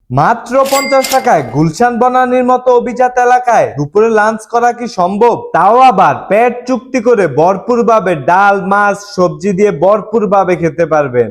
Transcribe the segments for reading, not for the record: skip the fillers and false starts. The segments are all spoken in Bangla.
মাত্র 50 টাকায় গুলশান বনানীর মতো অভিজাত এলাকায় দুপুরে লাঞ্চ করা কি সম্ভব? তাও আবার পেট চুক্তি করে ভরপুর ভাবে ডাল মাছ সবজি দিয়ে ভরপুর ভাবে খেতে পারবেন।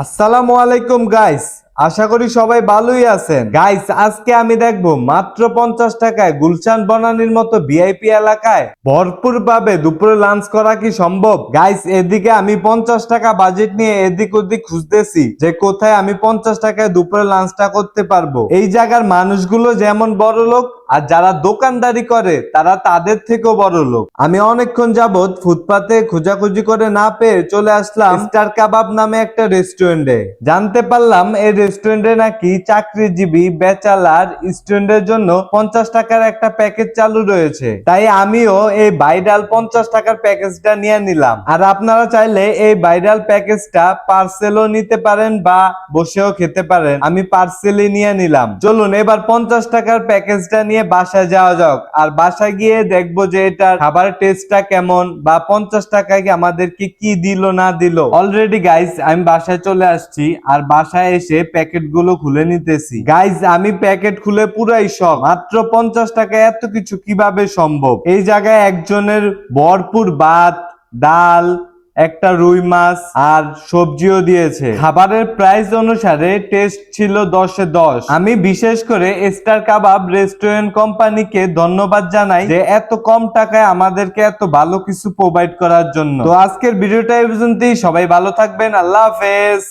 আসসালামু আলাইকুম গাইস, আশা করি সবাই ভালোই আছেন। গাইস, আজকে আমি দেখবো মাত্র 50 টাকায় গুলশান বনানীর মতো ভিআইপি এলাকায় ভরপুর ভাবে দুপুরে লাঞ্চ করা কি সম্ভব। গাইস, এদিকে আমি 50 টাকা বাজেট নিয়ে এদিক ওদিক খুঁজতেছি যে কোথায় আমি 50 টাকায় দুপুরে লাঞ্চটা করতে পারবো। এই জায়গার মানুষগুলো যেমন বড় লোক আর যারা দোকানদারি করে তারা তাদের থেকেও বড় লোক। আমি অনেকক্ষণ যাবত ফুটপাতে খোঁজাখুঁজি করে না পেয়ে চলে আসলাম স্টার কাবাব নামে একটা রেস্টুরেন্টে। জানতে পারলাম এই রেস্টুরেন্টে নাকি চাকরিজীবী ব্যাচেলার স্টুডেন্টের জন্য 50 টাকার একটা প্যাকেজ চালু রয়েছে। তাই আমিও এই ভাইরাল 50 টাকার প্যাকেজটা নিয়ে নিলাম। আর আপনারা চাইলে এই ভাইরাল প্যাকেজটা পার্সেলও নিতে পারেন বা বসেও খেতে পারেন। আমি পার্সেলই নিয়ে নিলাম। চলুন এবার 50 টাকার প্যাকেজটা নিয়ে বাসায় যাওয়া যাক, আর বাসায় গিয়ে দেখবো যে এটার খাবারের টেস্টটা কেমন বা 50 টাকায় কি আমাদেরকে কি দিল না দিল। অলরেডি গাইস আমি বাসায় চলে আসছি আর বাসায় এসে প্যাকেট গুলো খুলে নিতেছি। গাইস, আমি প্যাকেট খুলে পুরাই শক। মাত্র 50 টাকায় এত কিছু কিভাবে সম্ভব? এই জায়গায় একজনের ভরপুর ভাত, ডাল, একটা রুই মাছ আর সবজিও দিয়েছে। খাবারের প্রাইস অনুসারে টেস্ট ছিল 10-এ 10। আমি বিশেষ করে স্টার কাবাব রেস্টুরেন্ট কোম্পানিকে ধন্যবাদ জানাই যে এত কম টাকায় আমাদেরকে এত ভালো কিছু প্রোভাইড করার জন্য। তো আজকের ভিডিওটা এই পর্যন্তই। সবাই ভালো থাকবেন। আল্লাহ হাফেজ।